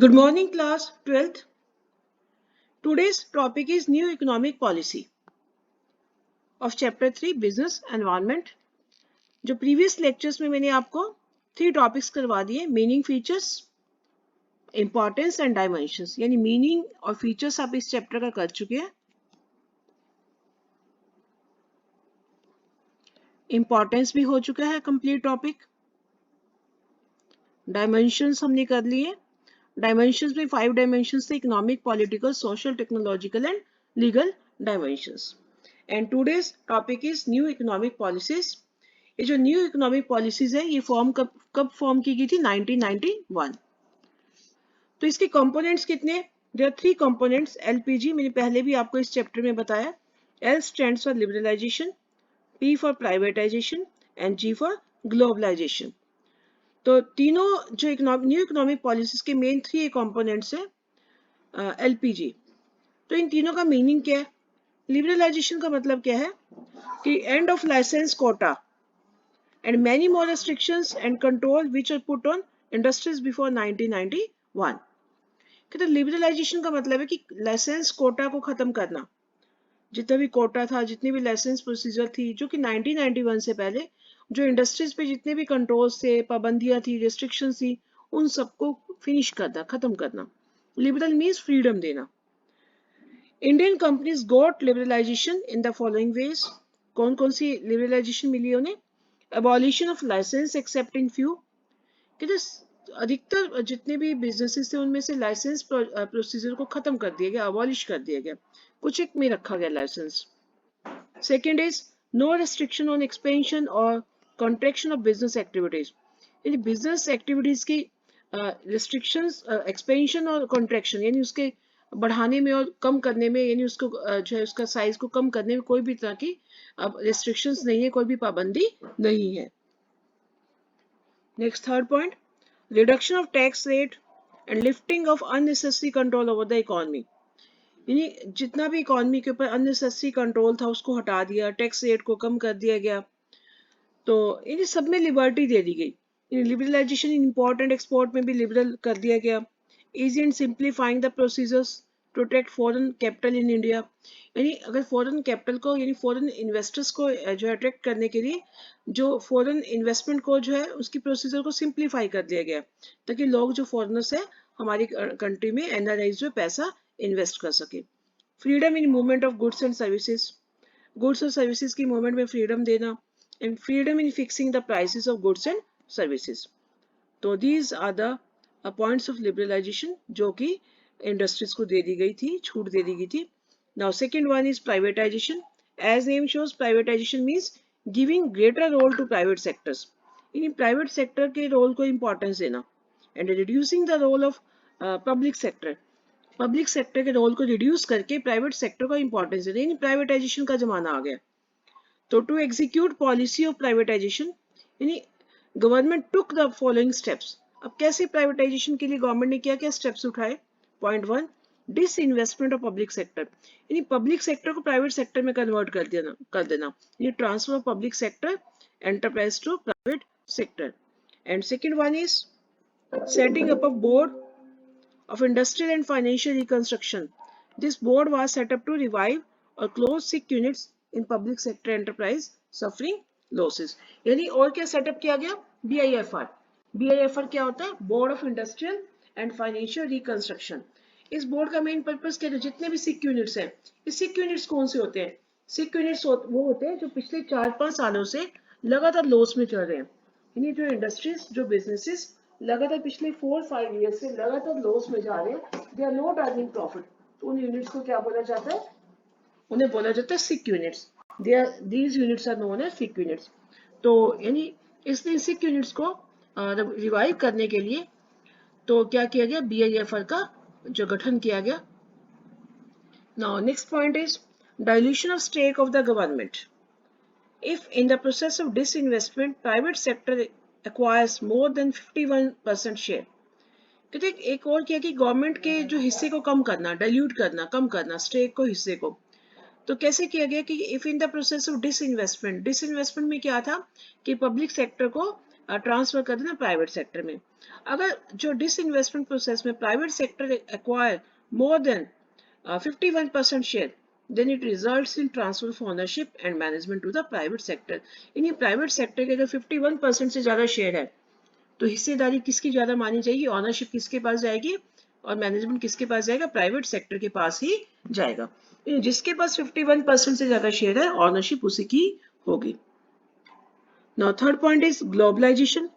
Good morning, class 12th. Today's topic is New Economic Policy of Chapter 3 Business Environment. जो previous lectures में मैंने आपको 3 topics करवा दिए, meaning, features, importance and dimensions. यानी meaning और features आप इस chapter का कर चुके हैं. Importance भी हो चुका है complete topic. Dimensions हमने कर लिए. Dimensions में 5 dimensions थे: economic, political, social, technological and legal dimensions. And today's topic is new economic policies. ये जो न्यू इकोनॉमिक पॉलिसीज है ये कब फॉर्म की गई थी? 1991. तो इसके कंपोनेंट्स कितने? There are 3 components. एलपीजी मैंने पहले भी आपको इस चैप्टर में बताया. L stands for liberalisation, P for privatisation and G for globalisation. तो तीनों जो न्यू इकोनॉमिक पॉलिसीज के मेन 3 कंपोनेंट्स है एलपीजी. तो इन तीनों का मीनिंग क्या है? लिबरलाइजेशन का मतलब क्या है कि end of licence quota and many more restrictions and control which are put on industries before 1991. कहते लिबरलाइजेशन का मतलब है कि लाइसेंस कोटा को खत्म करना. जितना भी कोटा था, जितनी भी लाइसेंस प्रोसीजर थी, जो कि 1991 से पहले जो इंडस्ट्रीज पे जितने भी कंट्रोल्स थे, पाबंदियां थी, रेस्ट्रिक्शंस थी, उन सबको फिनिश करना, खत्म करना. लिबरल मीन्स फ्रीडम देना. Indian companies got liberalisation in the following ways. कौन कौन सी लिबरलाइजेशन मिली उन्हें? Abolition of license except in few. कहते अधिकतर जितने भी बिजनेसेस थे उनमें से लाइसेंस प्रोसीजर को खत्म कर दिया गया, अबॉलिश कर दिया गया, कुछ एक में रखा गया licence. Second is no restriction on expansion और कॉन्ट्रैक्शन ऑफ बिजनेस एक्टिविटीज. यानी बिजनेस एक्टिविटीज की रिस्ट्रिक्शंस, एक्सपेंशन और कॉन्ट्रैक्शन यानी उसके बढ़ाने में और कम करने में, यानी उसको जो है उसका साइज को कम करने में कोई भी तरह की अब रिस्ट्रिक्शंस नहीं है, कोई भी पाबंदी नहीं है. Next third point, reduction of tax rate and lifting of unnecessary control over the economy. यानी जितना भी इकोनॉमी के ऊपर अननेसेसरी कंट्रोल था उसको हटा दिया, टैक्स रेट को कम कर दिया गया. तो इन सब में लिबर्टी दे दी गई. लिबरलाइजेशन इंपोर्ट एंड एक्सपोर्ट में भी लिबरल कर दिया गया. Easy and simplifying the procedures to attract foreign capital in India. यानी अगर फॉरेन कैपिटल को, यानी फॉरेन इन्वेस्टर्स को जो है अट्रैक्ट करने के लिए जो फॉरेन इन्वेस्टमेंट को जो है उसकी प्रोसीजर को सिंप्लीफाई कर दिया गया, ताकि लोग जो फॉरेनर्स है हमारी कंट्री में, एनआरआईज जो पैसा इन्वेस्ट कर सके. Freedom in movement of goods and services. Goods और सर्विसेज की मूवमेंट में फ्रीडम देना. and freedom in fixing the prices of goods and services. तो these are the points of liberalization जो कि industries को दे दी गई थी, छूट दे दी गई थी. Now second one is privatization. As name shows, privatization means giving greater role to private sectors. In private sector के role को importance देना and reducing the role of public sector. Public sector के role को reduce करके private sector को importance देना. इन privatization का जमाना आ गया. तो to execute policy of privatisation, यानी government took the following steps. अब कैसे प्राइवेटाइजेशन के लिए गवर्नमेंट ने क्या क्या स्टेप्स उठाए? Point 1, disinvestment of public sector. यानी पब्लिक सेक्टर को प्राइवेट सेक्टर में कन्वर्ट कर देना. यानी transfer of public sector enterprise to private sector. And second one is setting up a board of industrial and financial reconstruction. This board was set up to revive और close sick units in public sector enterprise suffering losses. यानी और क्या setup किया गया? BIFR. BIFR क्या होता है? Board of industrial and financial reconstruction. इस बोर्ड का मेन पर्पस क्या है? जितने भी सिक यूनिट्स हैं, ये सिक यूनिट्स कौन से होते हैं? सिक यूनिट्स वो होते हैं जो पिछले 4-5 सालों से लगातार लॉस में चल रहे हैं. यानी जो इंडस्ट्रीज, जो बिजनेसेस लगातार पिछले 4-5 ईयर से लगातार लॉस में जा रहे हैं, they are not earning profit. तो उन यूनिट्स को क्या बोला जाता है? उन्हें बोला जाता है sick units. These units are known as sick units. तो यानी इसलिए सिक यूनिट्स को रिवाइव करने के लिए तो क्या किया गया? BIFR का जो गठन किया गया. Now next point is dilution of stake of the government. If in the process of disinvestment private sector acquires more than 51% share. कहते एक और किया कि गवर्नमेंट के जो हिस्से को कम करना, डाइल्यूट करना, कम करना स्टेक को, हिस्से को. तो कैसे किया गया कि if in the process of disinvestment, disinvestment में क्या था कि पब्लिक सेक्टर को ट्रांसफर कर देना प्राइवेट सेक्टर में। अगर जो डिसइन्वेस्टमेंट प्रोसेस में private sector acquire more than 51% share, then it results in transfer of ownership and management to the private sector। यानी प्राइवेट सेक्टर के अगर 51% से ज्यादा शेयर है तो हिस्सेदारी किसकी ज्यादा मानी जाएगी, ऑनरशिप किसके पास जाएगी और मैनेजमेंट किसके पास जाएगा, प्राइवेट सेक्टर के पास ही जाएगा। जिसके पास 51% से ज्यादा शेयर है ऑनरशिप उसी की होगी। Now third point is globalisation.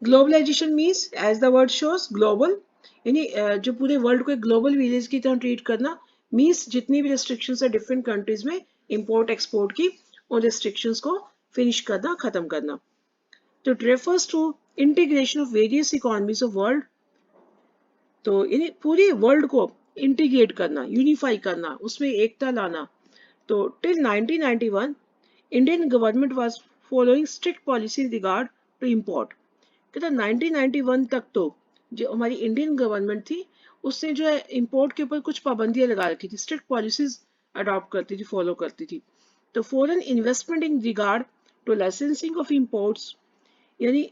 Globalisation means as the word shows global, यानी जो पूरे वर्ल्ड को एक ग्लोबल विलेज की तरह ट्रीट करना, मीन्स जितनी भी रिस्ट्रिक्शंस है डिफरेंट कंट्रीज में इंपोर्ट एक्सपोर्ट की, उन रिस्ट्रिक्शंस को फिनिश करना, खत्म करना। तो it refers to integration of various economies of world. तो यानी पूरी वर्ल्ड को इंटीग्रेट करना, यूनिफाई करना, उसमें एकता लाना। तो till 1991 Indian government was following strict policy regard to import. कहता 1991 तक तो जो हमारी इंडियन गवर्नमेंट थी उसने जो है इंपोर्ट के ऊपर कुछ पाबंदियां लगा रखी थी, स्ट्रिक्ट पॉलिसीज अडॉप्ट करती थी, फॉलो करती थी। तो foreign investment in regard to licensing of imports, यानी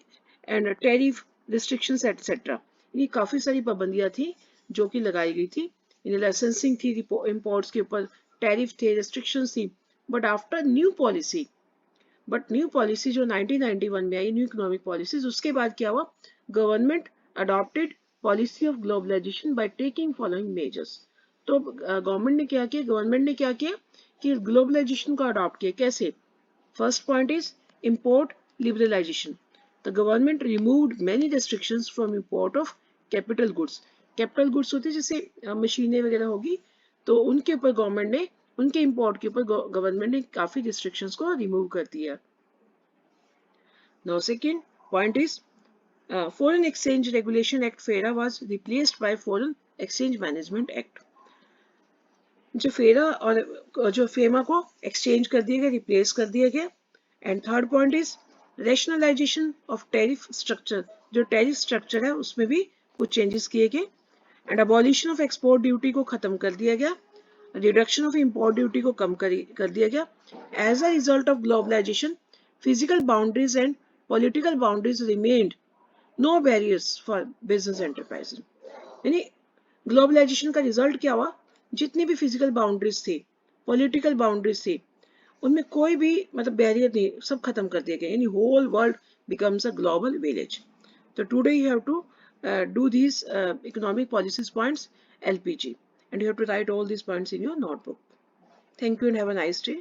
एंड टैरिफ रिस्ट्रिक्शंस एटसेट्रा, ये काफी सारी पाबंदियां थी जो कि लगाई गई थी। यानी लाइसेंसिंग थी इंपोर्ट्स के ऊपर, टैरिफ थे, रिस्ट्रिक्शंस थी। But after new policy, new policy जो 1991 में आई, न्यू इकोनॉमिक पॉलिसीज, उसके बाद क्या हुआ, government adopted policy of globalization by taking following measures. तो गवर्नमेंट ने क्या किया, कि ग्लोबलाइजेशन को अडॉप्ट किया। कैसे? First point is import liberalization. The government removed many restrictions from import of capital goods। Capital goods होते हैं जैसे मशीनें वगैरह होगी, तो उनके ऊपर गवर्नमेंट ने, उनके इंपोर्ट के ऊपर गवर्नमेंट ने काफी रिस्ट्रिक्शंस को रिमूव कर दिया। Now second point is foreign exchange regulation act FERA was replaced by foreign exchange management act. जो फेरा और जो फेमा को एक्सचेंज कर दिया गया, रिप्लेस कर दिया गया। And third point is rationalization of tariff structure. जो टैरिफ स्ट्रक्चर है उसमें भी कुछ चेंजेस किए गए। And abolition of export duty को खत्म कर दिया गया, रिडक्शन ऑफ इंपोर्ट ड्यूटी को कम कर दिया गया। As a result of globalization physical boundaries and political boundaries remained no barriers for business enterprise. यानी ग्लोबलाइजेशन का रिजल्ट क्या हुआ, जितनी भी फिजिकल बाउंड्रीज थी, पॉलिटिकल बाउंड्रीज थी, उनमें कोई भी मतलब बैरियर नहीं, सब खत्म कर दिया गया। यानी whole world becomes a global village. तो today you have to do these economic policies points LPG, and you have to write all these points in your notebook. Thank you and have a nice day.